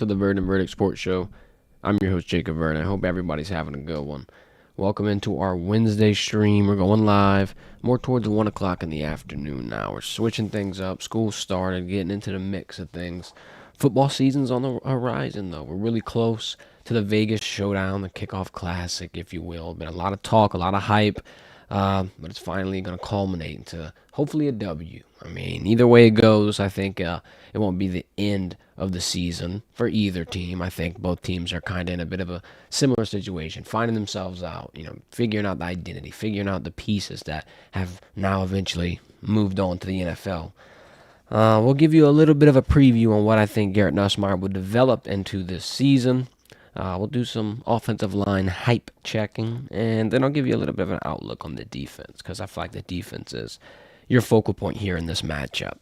to the Verdin Verdict Sports Show. I'm your host, Jacob Verdin. I hope everybody's having a good one. Welcome into our Wednesday stream. We're going live more towards 1 o'clock in the afternoon now. We're switching things up. School started, getting into the mix of things. Football season's on the horizon, though. We're really close to the Vegas showdown, the kickoff classic, if you will. Been a lot of talk, a lot of hype, but it's finally going to culminate into hopefully a W. I mean, either way it goes, I think it won't be the end of the season for either team. I think both teams are kind of in a bit of a similar situation, finding themselves out, figuring out the identity, figuring out the pieces that have now eventually moved on to the NFL. We'll give you a little bit of a preview on what I think Garrett Nussmeier will develop into this season. We'll do some offensive line hype checking, and then I'll give you a little bit of an outlook on the defense, because I feel like the defense is your focal point here in this matchup.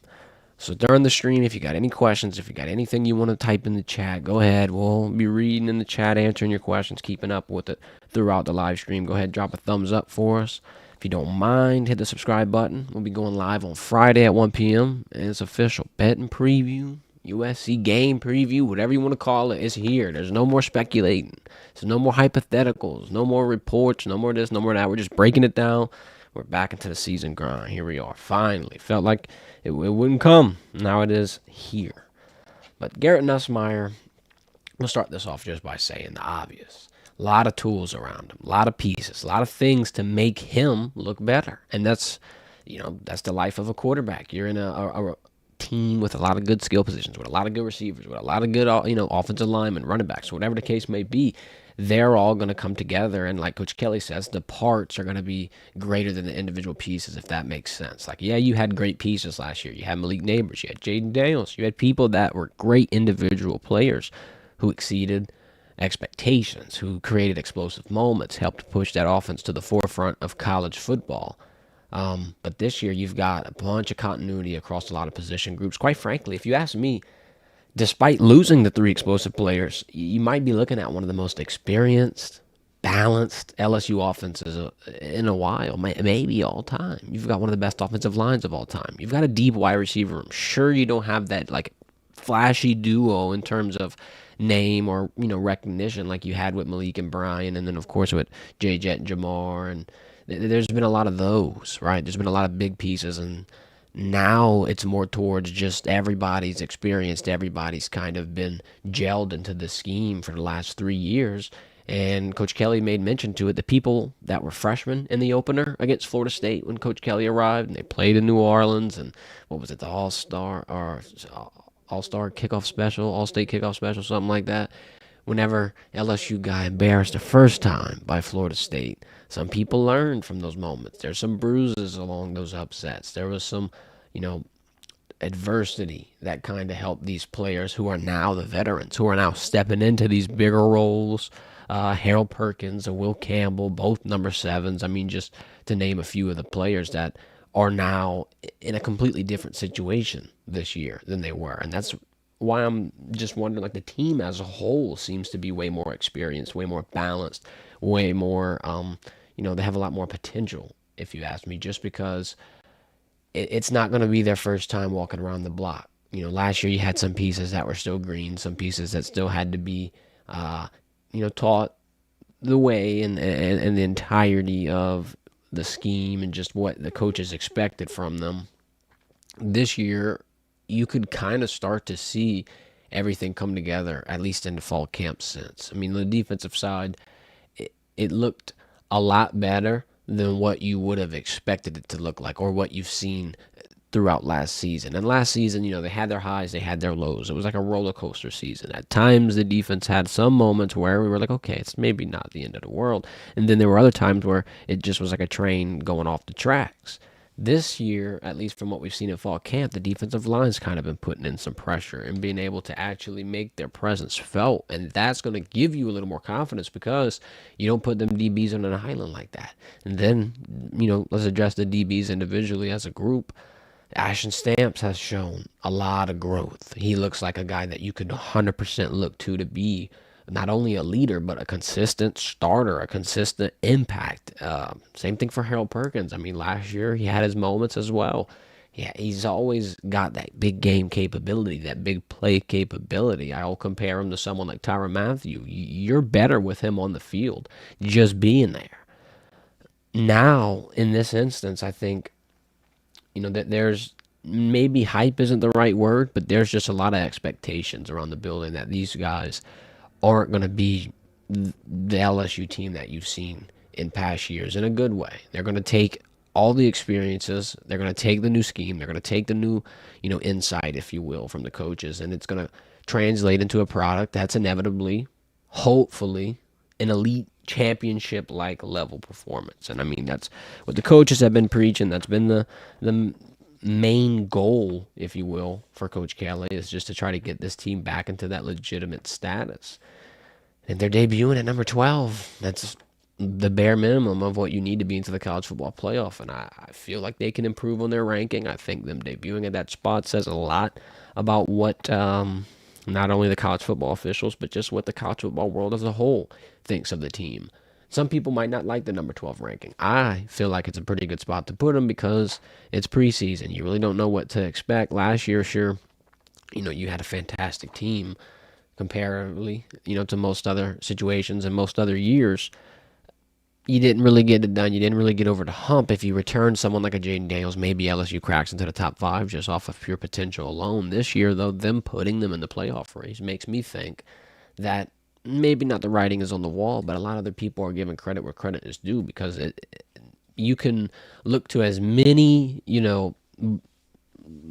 So during the stream, if you got any questions, if you got anything you want to type in the chat, go ahead. We'll be reading in the chat, answering your questions, keeping up with it throughout the live stream. Go ahead, drop a thumbs up for us. If you don't mind, hit the subscribe button. We'll be going live on Friday at 1 p.m. And it's official. Betting preview, USC game preview, whatever you want to call it, it's here. There's no more speculating. There's no more hypotheticals, no more reports, no more this, no more that. We're just breaking it down. We're back into the season grind. Here we are. Finally. Felt like it wouldn't come. Now it is here. But Garrett Nussmeier, we'll start this off just by saying the obvious. A lot of tools around him, a lot of pieces, a lot of things to make him look better. And that's the life of a quarterback. You're in a team with a lot of good skill positions, with a lot of good receivers, with a lot of good, offensive linemen, running backs, whatever the case may be. They're all going to come together, and like Coach Kelly says, the parts are going to be greater than the individual pieces, if that makes sense. Like, yeah, you had great pieces last year. You had Malik Neighbors, you had Jaden Daniels, you had people that were great individual players who exceeded expectations, who created explosive moments, helped push that offense to the forefront of college football. But this year, you've got a bunch of continuity across a lot of position groups. Quite frankly, if you ask me, despite losing the three explosive players, you might be looking at one of the most experienced, balanced LSU offenses in a while, maybe all time. You've got one of the best offensive lines of all time. You've got a deep wide receiver room. Sure, you don't have that like flashy duo in terms of name or recognition like you had with Malik and Brian, and then of course with J-Jet and Jamar, and there's been a lot of those, right? There's been a lot of big pieces, and now it's more towards just everybody's experienced, everybody's kind of been gelled into the scheme for the last 3 years. And Coach Kelly made mention to it. The people that were freshmen in the opener against Florida State when Coach Kelly arrived, and they played in New Orleans, and what was it, the All-Star kickoff special, All-State kickoff special, something like that. Whenever LSU got embarrassed the first time by Florida State, some people learned from those moments. There's some bruises along those upsets. There was some, adversity that kind of helped these players who are now the veterans, who are now stepping into these bigger roles. Harold Perkins and Will Campbell, both number 7s. I mean, just to name a few of the players that are now in a completely different situation this year than they were. And that's why I'm just wondering, like, the team as a whole seems to be way more experienced, way more balanced, way more, they have a lot more potential, if you ask me, just because it's not going to be their first time walking around the block. Last year you had some pieces that were still green, some pieces that still had to be, taught the way and the entirety of the scheme and just what the coaches expected from them. This year, you could kind of start to see everything come together, at least in the fall camp sense. I mean, the defensive side, it looked a lot better than what you would have expected it to look like, or what you've seen throughout last season. And last season, they had their highs, they had their lows. It was like a roller coaster season. At times, the defense had some moments where we were like, okay, it's maybe not the end of the world. And then there were other times where it just was like a train going off the tracks. This year, at least from what we've seen in fall camp, the defensive line's kind of been putting in some pressure and being able to actually make their presence felt. And that's going to give you a little more confidence, because you don't put them DBs on an island like that. And then, let's address the DBs individually as a group. Ashton Stamps has shown a lot of growth. He looks like a guy that you could 100% look to be not only a leader, but a consistent starter, a consistent impact. Same thing for Harold Perkins. I mean, last year he had his moments as well. Yeah, he's always got that big game capability, that big play capability. I'll compare him to someone like Tyrann Mathieu. You're better with him on the field, just being there. Now, in this instance, I think, that there's maybe hype isn't the right word, but there's just a lot of expectations around the building that these guys aren't going to be the LSU team that you've seen in past years in a good way. They're going to take all the experiences. They're going to take the new scheme. They're going to take the new, insight, if you will, from the coaches, and it's going to translate into a product that's inevitably, hopefully, an elite championship like level performance. And I mean, that's what the coaches have been preaching. That's been the main goal, if you will, for Coach Kelly, is just to try to get this team back into that legitimate status. And they're debuting at number 12. That's the bare minimum of what you need to be into the college football playoff. And I feel like they can improve on their ranking. I think them debuting at that spot says a lot about what not only the college football officials, but just what the college football world as a whole thinks of the team. Some people might not like the number 12 ranking. I feel like it's a pretty good spot to put them because it's preseason. You really don't know what to expect. Last year, sure, you had a fantastic team comparatively, to most other situations and most other years. You didn't really get it done. You didn't really get over the hump. If you return someone like a Jaden Daniels, maybe LSU cracks into the top 5 just off of pure potential alone. This year, though, them putting them in the playoff race makes me think that maybe not the writing is on the wall, but a lot of other people are giving credit where credit is due because you can look to as many,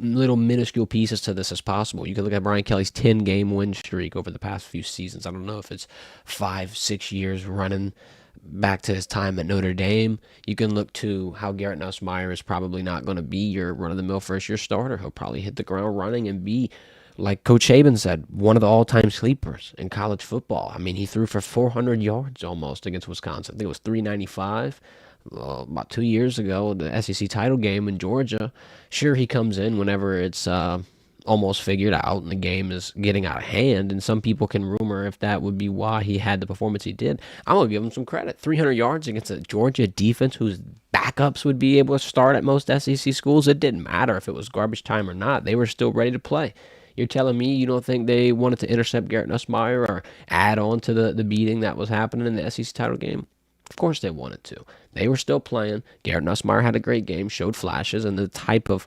little minuscule pieces to this as possible. You can look at Brian Kelly's 10-game win streak over the past few seasons. I don't know if it's 5-6 years running back to his time at Notre Dame. You can look to how Garrett Nussmeier is probably not going to be your run-of-the-mill first-year starter. He'll probably hit the ground running and be, like Coach Saban said, one of the all-time sleepers in college football. I mean, he threw for 400 yards almost against Wisconsin. I think it was 395. About 2 years ago, the SEC title game in Georgia. Sure, he comes in whenever it's almost figured out and the game is getting out of hand, and some people can rumor if that would be why he had the performance he did. I'm going to give him some credit. 300 yards against a Georgia defense whose backups would be able to start at most SEC schools. It didn't matter if it was garbage time or not. They were still ready to play. You're telling me you don't think they wanted to intercept Garrett Nussmeier or add on to the beating that was happening in the SEC title game? Of course they wanted to. They were still playing. Garrett Nussmeier had a great game, showed flashes, and the type of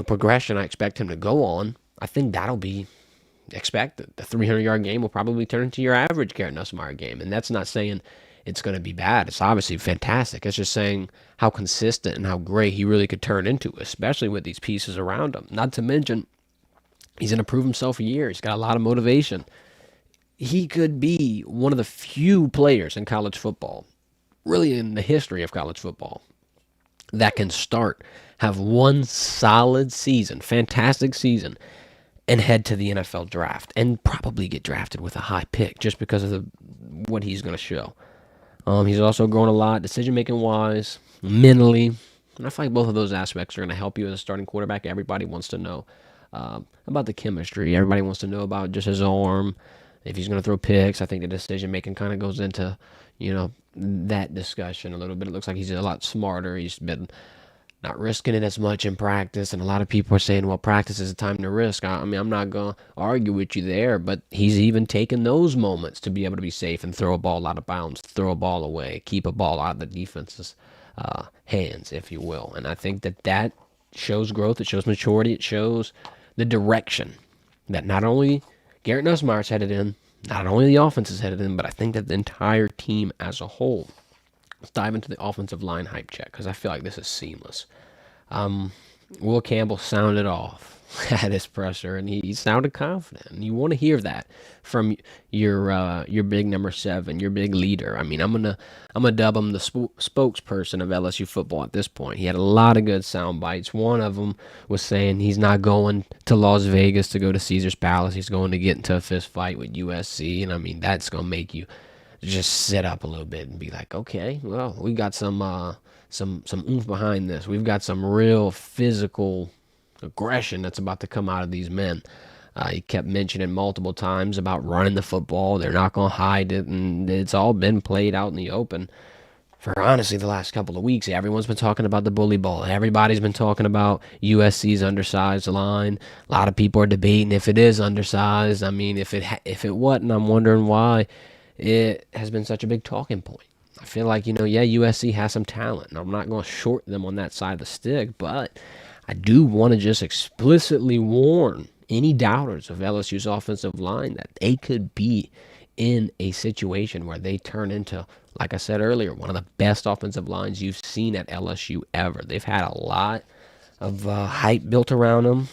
progression I expect him to go on, I think that'll be expected. The 300-yard game will probably turn into your average Garrett Nussmeier game, and that's not saying it's going to be bad. It's obviously fantastic. It's just saying how consistent and how great he really could turn into, especially with these pieces around him. Not to mention, he's going to prove himself a year. He's got a lot of motivation. He could be one of the few players in college football, really in the history of college football, that can have one solid season, fantastic season, and head to the NFL draft and probably get drafted with a high pick just because of what he's going to show. He's also grown a lot, decision-making wise, mentally, and I feel like both of those aspects are going to help you as a starting quarterback. Everybody wants to know about the chemistry. Everybody wants to know about just his arm, if he's going to throw picks. I think the decision-making kind of goes into, that discussion a little bit. It looks like he's a lot smarter. He's been not risking it as much in practice, and a lot of people are saying, well, practice is a time to risk. I mean, I'm not going to argue with you there, but he's even taken those moments to be able to be safe and throw a ball out of bounds, throw a ball away, keep a ball out of the defense's hands, if you will. And I think that shows growth, it shows maturity, it shows the direction that not only Garrett Nussmeier's headed in, not only the offense is headed in, but I think that the entire team as a whole. Let's dive into the offensive line hype check because I feel like this is seamless. Will Campbell sounded off at his presser, and he sounded confident. And you want to hear that from your big number 7, your big leader. I mean, I'm gonna dub him the spokesperson of LSU football at this point. He had a lot of good sound bites. One of them was saying he's not going to Las Vegas to go to Caesar's Palace. He's going to get into a fist fight with USC, and I mean that's gonna make you just sit up a little bit and be like, okay, well, we got some oomph behind this. We've got some real physical aggression that's about to come out of these men. He kept mentioning multiple times about running the football. They're not going to hide it, and it's all been played out in the open for honestly the last couple of weeks. Everyone's been talking about the bully ball. Everybody's been talking about USC's undersized line. A lot of people are debating if it is undersized. I mean, if it wasn't, I'm wondering why it has been such a big talking point. I feel like, yeah, USC has some talent, and I'm not going to short them on that side of the stick, but I do want to just explicitly warn any doubters of LSU's offensive line that they could be in a situation where they turn into, like I said earlier, one of the best offensive lines you've seen at LSU ever. They've had a lot of hype built around them.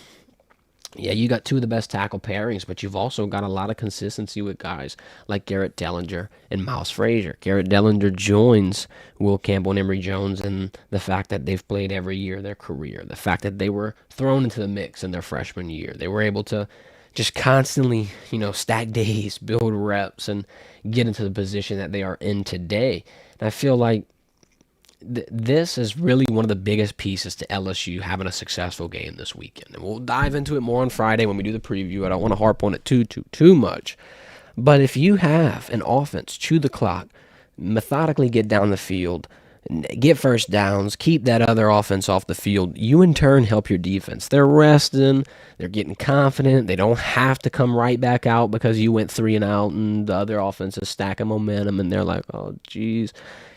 Yeah, you got two of the best tackle pairings, but you've also got a lot of consistency with guys like Garrett Dellinger and Miles Frazier. Garrett Dellinger joins Will Campbell and Emory Jones in the fact that they've played every year of their career, the fact that they were thrown into the mix in their freshman year. They were able to just constantly, stack days, build reps, and get into the position that they are in today. And I feel like this is really one of the biggest pieces to LSU having a successful game this weekend. And we'll dive into it more on Friday when we do the preview. I don't want to harp on it too much. But if you have an offense, chew the clock, methodically get down the field, get first downs, keep that other offense off the field, you in turn help your defense. They're resting, they're getting confident, they don't have to come right back out because you went 3 and out and the other offense is stacking momentum and they're like, oh geez.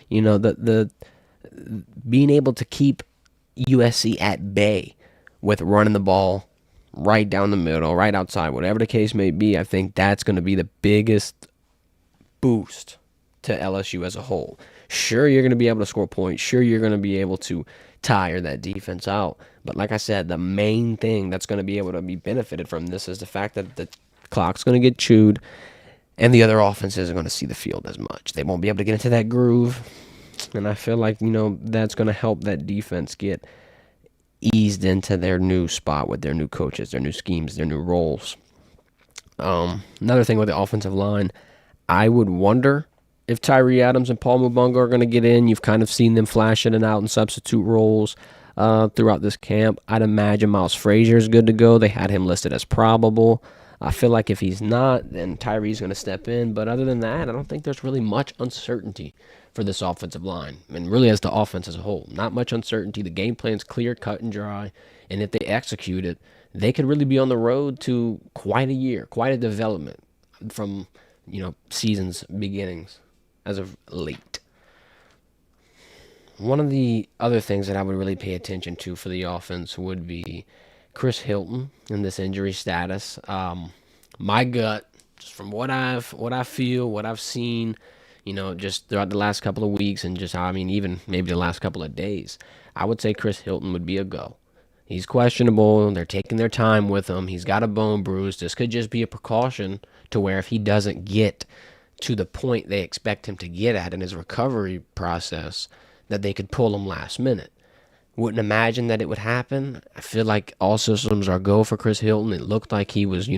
The being able to keep USC at bay with running the ball right down the middle, right outside, whatever the case may be, I think that's going to be the biggest boost to LSU as a whole. Sure, you're going to be able to score points. Sure, you're going to be able to tire that defense out. But like I said, the main thing that's going to be able to be benefited from this is the fact that the clock's going to get chewed and the other offense isn't going to see the field as much. They won't be able to get into that groove. And I feel like, that's going to help that defense get eased into their new spot with their new coaches, their new schemes, their new roles. Another thing with the offensive line, I would wonder if Tyree Adams and Paul Mubunga are going to get in. You've kind of seen them flash in and out in substitute roles throughout this camp. I'd imagine Miles Frazier is good to go. They had him listed as probable. I feel like if he's not, then Tyree's going to step in. But other than that, I don't think there's really much uncertainty for this offensive line, and really as the offense as a whole. Not much uncertainty. The game plan's clear, cut, and dry, and if they execute it, they could really be on the road to quite a year, quite a development from, season's beginnings as of late. One of the other things that I would really pay attention to for the offense would be Chris Hilton and this injury status. My gut, just from what I feel, what I've seen, just throughout the last couple of weeks and just, even maybe the last couple of days, I would say Chris Hilton would be a go. He's questionable. They're taking their time with him. He's got a bone bruise. This could just be a precaution to where if he doesn't get to the point they expect him to get at in his recovery process, that they could pull him last minute. Wouldn't imagine that it would happen. I feel like all systems are go for Chris Hilton. It looked like he was,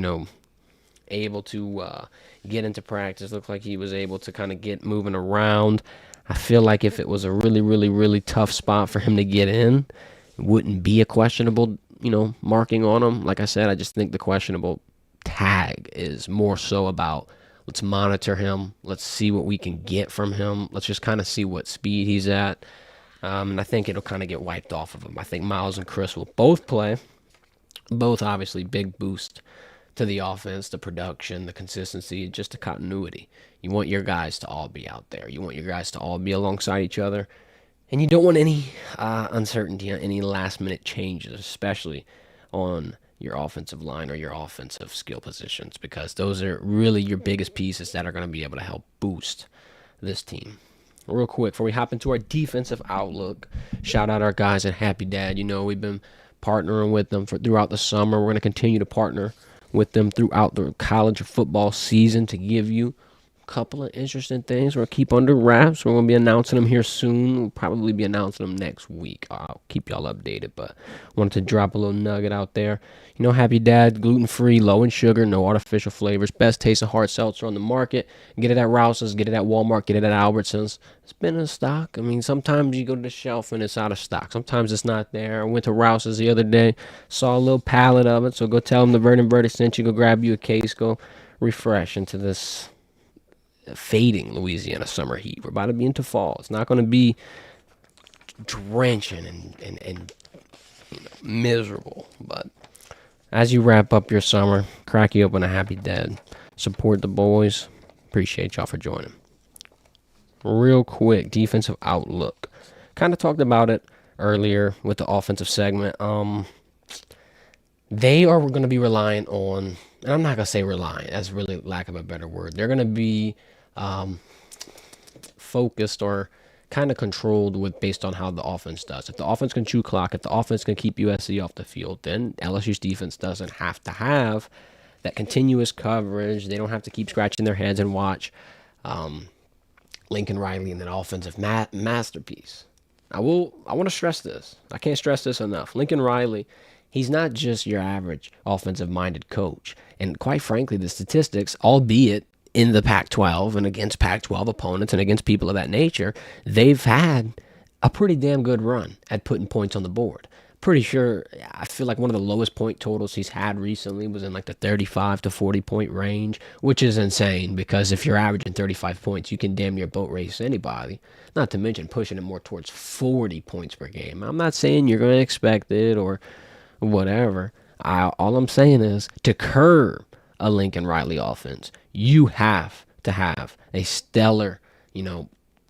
able to get into practice. Looked like he was able to kind of get moving around. I feel like if it was a really, really, really tough spot for him to get in, it wouldn't be a questionable, marking on him. Like I said, I just think the questionable tag is more so about let's monitor him. Let's see what we can get from him. Let's just kind of see what speed he's at. And I think it'll kind of get wiped off of him. I think Miles and Chris will both play. Both obviously big boost to the offense, the production, the consistency, just the continuity. You want your guys to all be out there. You want your guys to all be alongside each other. And you don't want any uncertainty on any last-minute changes, especially on your offensive line or your offensive skill positions, because those are really your biggest pieces that are going to be able to help boost this team. Real quick, before we hop into our defensive outlook, shout out our guys at Happy Dad. We've been partnering with them throughout the summer. We're going to continue to partner with them throughout the college football season to give you a couple of interesting things. We're going to keep under wraps. We're going to be announcing them here soon. We'll probably be announcing them next week. I'll keep y'all updated, but wanted to drop a little nugget out there. Happy Dad, gluten-free, low in sugar, no artificial flavors, best taste of hard seltzer on the market. Get it at Rouse's, get it at Walmart, get it at Albertsons. It's been in stock. Sometimes you go to the shelf and it's out of stock. Sometimes it's not there. I went to Rouse's the other day, saw a little pallet of it, so go tell them the Verdin Verdict sent you. Go grab you a case, go refresh into this fading Louisiana summer heat. We're about to be into fall. It's not going to be drenching and miserable. But as you wrap up your summer, crack you open a happy dad. Support the boys. Appreciate y'all for joining. Real quick, defensive outlook. Kind of talked about it earlier with the offensive segment. They are going to be reliant on, and I'm not going to say reliant, that's really lack of a better word. They're going to be focused or kind of controlled with based on how the offense does. If the offense can chew clock, if the offense can keep USC off the field, then LSU's defense doesn't have to have that continuous coverage. They don't have to keep scratching their heads and watch Lincoln Riley and that offensive masterpiece. I want to stress this. I can't stress this enough. Lincoln Riley, he's not just your average offensive-minded coach. And quite frankly, the statistics, albeit in the Pac-12 and against Pac-12 opponents and against people of that nature, they've had a pretty damn good run at putting points on the board. Pretty sure, I feel like one of the lowest point totals he's had recently was in like the 35 to 40 point range, which is insane because if you're averaging 35 points, you can damn near boat race anybody. Not to mention pushing it more towards 40 points per game. I'm not saying you're going to expect it or whatever. All I'm saying is to curb a Lincoln Riley offense, you have to have a stellar,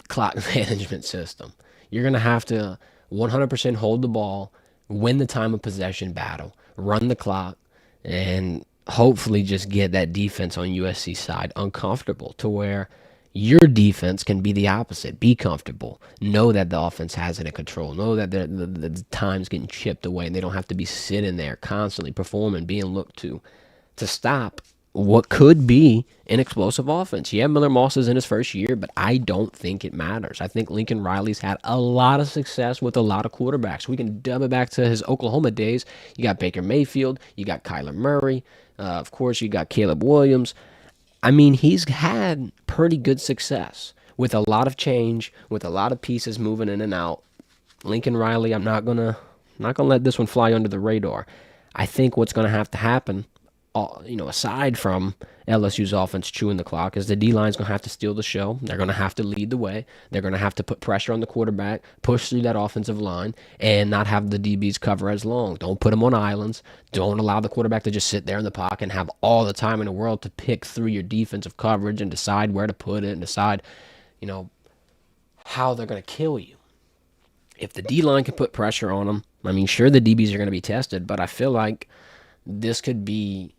clock management system. You're going to have to 100% hold the ball, win the time of possession battle, run the clock, and hopefully just get that defense on USC side uncomfortable to where your defense can be the opposite. Be comfortable. Know that the offense has it in control. Know that the time's getting chipped away and they don't have to be sitting there constantly performing, being looked to stop what could be an explosive offense. Yeah, Miller Moss is in his first year, but I don't think it matters. I think Lincoln Riley's had a lot of success with a lot of quarterbacks. We can dub it back to his Oklahoma days. You got Baker Mayfield. You got Kyler Murray. Of course, you got Caleb Williams. I mean, he's had pretty good success with a lot of change, with a lot of pieces moving in and out. Lincoln Riley, I'm not gonna let this one fly under the radar. I think what's gonna have to happen, aside from LSU's offense chewing the clock, is the D-line's going to have to steal the show. They're going to have to lead the way. They're going to have to put pressure on the quarterback, push through that offensive line, and not have the DBs cover as long. Don't put them on islands. Don't allow the quarterback to just sit there in the pocket and have all the time in the world to pick through your defensive coverage and decide where to put it and decide, how they're going to kill you. If the D-line can put pressure on them, I mean, sure, the DBs are going to be tested, but I feel like this could be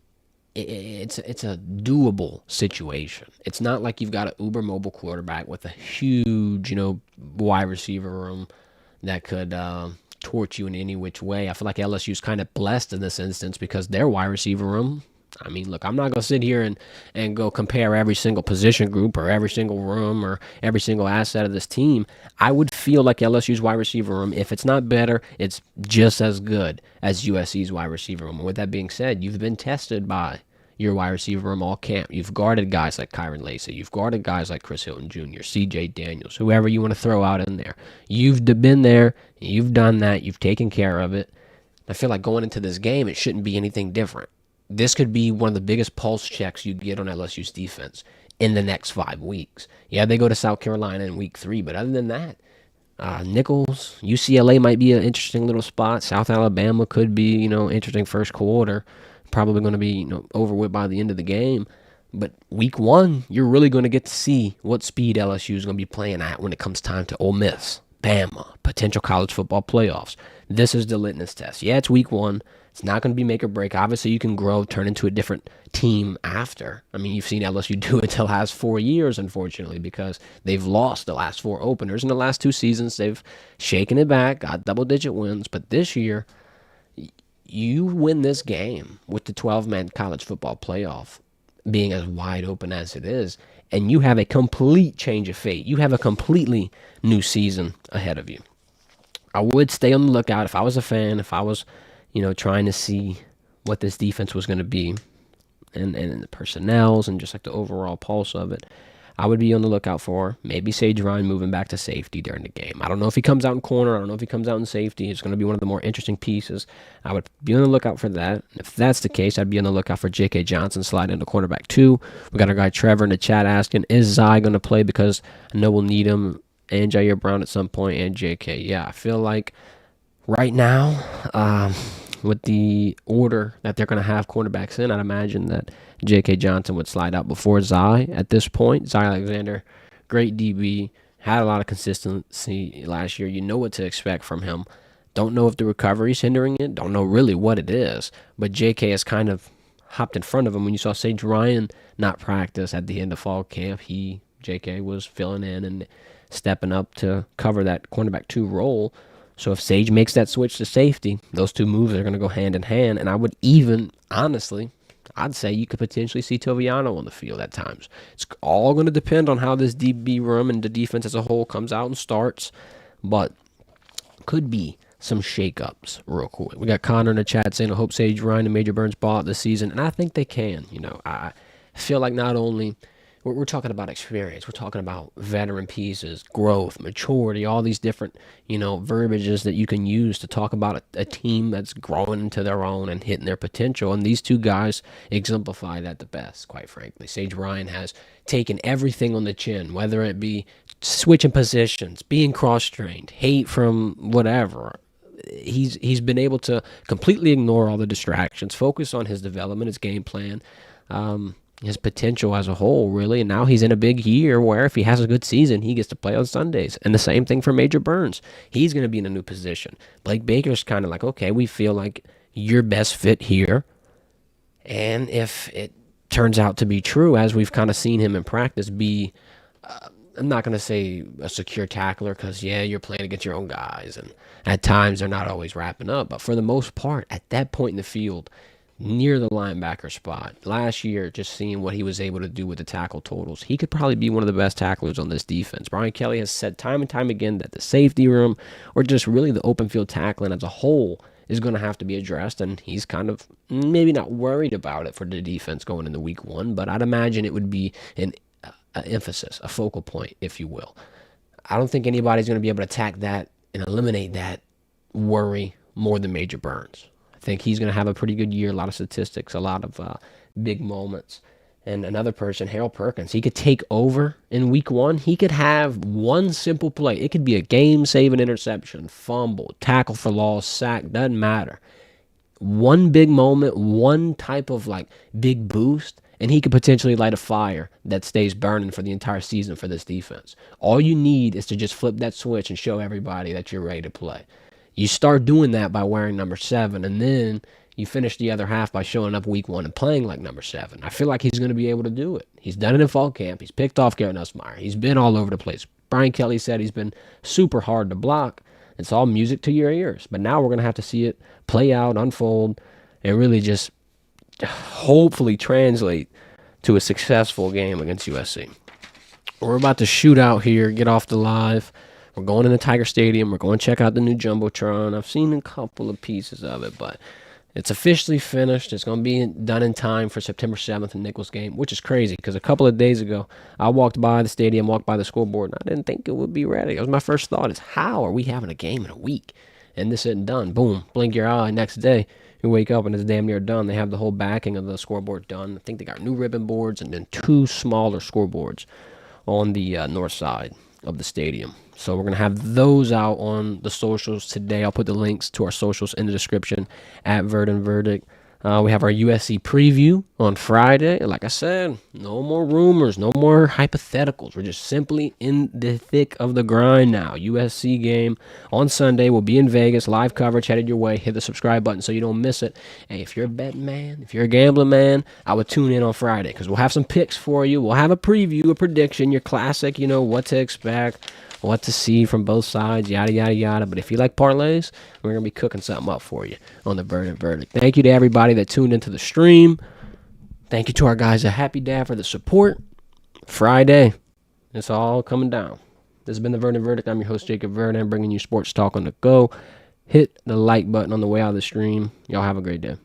it's a doable situation. It's not like you've got an uber mobile quarterback with a huge, wide receiver room that could torch you in any which way. I feel like LSU's kind of blessed in this instance because their wide receiver room, I mean, look, I'm not going to sit here and go compare every single position group or every single room or every single asset of this team. I would feel like LSU's wide receiver room, if it's not better, it's just as good as USC's wide receiver room. And with that being said, you've been tested by your wide receiver room all camp. You've guarded guys like Kyron Lacey. You've guarded guys like Chris Hilton Jr., C.J. Daniels, whoever you want to throw out in there. You've been there. You've done that. You've taken care of it. I feel like going into this game, it shouldn't be anything different. This could be one of the biggest pulse checks you get on LSU's defense in the next 5 weeks. Yeah, they go to South Carolina in week 3, but other than that, Nichols, UCLA might be an interesting little spot. South Alabama could be, interesting first quarter. Probably going to be, over with by the end of the game. But week 1, you're really going to get to see what speed LSU is going to be playing at when it comes time to Ole Miss, Bama, potential college football playoffs. This is the litmus test. Yeah, it's week 1. It's not going to be make or break. Obviously, you can grow, turn into a different team after. I mean, you've seen LSU do it the last 4 years, unfortunately, because they've lost the last 4 openers. In the last 2 seasons, they've shaken it back, got double-digit wins. But this year, you win this game with the 12-man college football playoff being as wide open as it is, and you have a complete change of fate. You have a completely new season ahead of you. I would stay on the lookout if I was a fan, if I was trying to see what this defense was going to be and the personnels and just like the overall pulse of it. I would be on the lookout for maybe Sage Ryan moving back to safety during the game. I don't know if he comes out in corner. I don't know if he comes out in safety. It's going to be one of the more interesting pieces. I would be on the lookout for that. If that's the case, I'd be on the lookout for J.K. Johnson sliding into cornerback 2. We got our guy Trevor in the chat asking, is Zai going to play? Because I know we'll need him and Jair Brown at some point and J.K. Yeah, I feel like right now, with the order that they're going to have cornerbacks in, I'd imagine that J.K. Johnson would slide out before Zai at this point. Zai Alexander, great DB, had a lot of consistency last year. You know what to expect from him. Don't know if the recovery's hindering it. Don't know really what it is. But J.K. has kind of hopped in front of him. When you saw Sage Ryan not practice at the end of fall camp, J.K. was filling in and stepping up to cover that cornerback 2 role. So if Sage makes that switch to safety, those two moves are going to go hand in hand. And I would even, honestly, I'd say you could potentially see Toviano on the field at times. It's all going to depend on how this DB room and the defense as a whole comes out and starts. But could be some shakeups real quick. We got Connor in the chat saying, I hope Sage Ryan and Major Burns ball out this season. And I think they can. I feel like not only... We're talking about experience. We're talking about veteran pieces, growth, maturity, all these different, verbiages that you can use to talk about a team that's growing into their own and hitting their potential. And these two guys exemplify that the best, quite frankly. Sage Ryan has taken everything on the chin, whether it be switching positions, being cross-trained, hate from whatever. He's been able to completely ignore all the distractions, focus on his development, his game plan, his potential as a whole, really. And now he's in a big year where if he has a good season, he gets to play on Sundays. And the same thing for Major Burns. He's going to be in a new position. Blake Baker's kind of like, okay, we feel like you're best fit here. And if it turns out to be true, as we've kind of seen him in practice, be, I'm not going to say a secure tackler because, yeah, you're playing against your own guys. And at times they're not always wrapping up. But for the most part, at that point in the field, near the linebacker spot. Last year, just seeing what he was able to do with the tackle totals, he could probably be one of the best tacklers on this defense. Brian Kelly has said time and time again that the safety room, or just really the open field tackling as a whole, is going to have to be addressed, and he's kind of maybe not worried about it for the defense going into week 1, but I'd imagine it would be an emphasis, a focal point, if you will. I don't think anybody's going to be able to attack that and eliminate that worry more than Major Burns. I think he's going to have a pretty good year, a lot of statistics, a lot of big moments. And another person, Harold Perkins, he could take over in week 1. He could have one simple play. It could be a game-saving interception, fumble, tackle for loss, sack, doesn't matter. One big moment, one type of big boost, and he could potentially light a fire that stays burning for the entire season for this defense. All you need is to just flip that switch and show everybody that you're ready to play. You start doing that by wearing number 7, and then you finish the other half by showing up week 1 and playing like number 7. I feel like he's going to be able to do it. He's done it in fall camp. He's picked off Garrett Nussmeier. He's been all over the place. Brian Kelly said he's been super hard to block. It's all music to your ears. But now we're going to have to see it play out, unfold, and really just hopefully translate to a successful game against USC. We're about to shoot out here, get off the live. We're going into Tiger Stadium. We're going to check out the new Jumbotron. I've seen a couple of pieces of it, but it's officially finished. It's going to be done in time for September 7th in Nichols game, which is crazy because a couple of days ago, I walked by the stadium, walked by the scoreboard, and I didn't think it would be ready. That was my first thought is, how are we having a game in a week? And this isn't done. Boom, blink your eye, next day, you wake up and it's damn near done. They have the whole backing of the scoreboard done. I think they got new ribbon boards and then 2 smaller scoreboards on the north side of the stadium. So we're going to have those out on the socials today. I'll put the links to our socials in the description at Verdin Verdict. We have our USC preview on Friday. Like I said, no more rumors, no more hypotheticals. We're just simply in the thick of the grind now. USC game on Sunday. We'll be in Vegas. Live coverage headed your way. Hit the subscribe button so you don't miss it. Hey, if you're a betting man, if you're a gambling man, I would tune in on Friday because we'll have some picks for you. We'll have a preview, a prediction, your classic, what to expect, what to see from both sides, yada, yada, yada. But if you like parlays, we're going to be cooking something up for you on the Verdin Verdict. Thank you to everybody that tuned into the stream. Thank you to our guys at Happy Dad for the support. Friday, it's all coming down. This has been the Verdin Verdict. I'm your host, Jacob Verdin, bringing you sports talk on the go. Hit the like button on the way out of the stream. Y'all have a great day.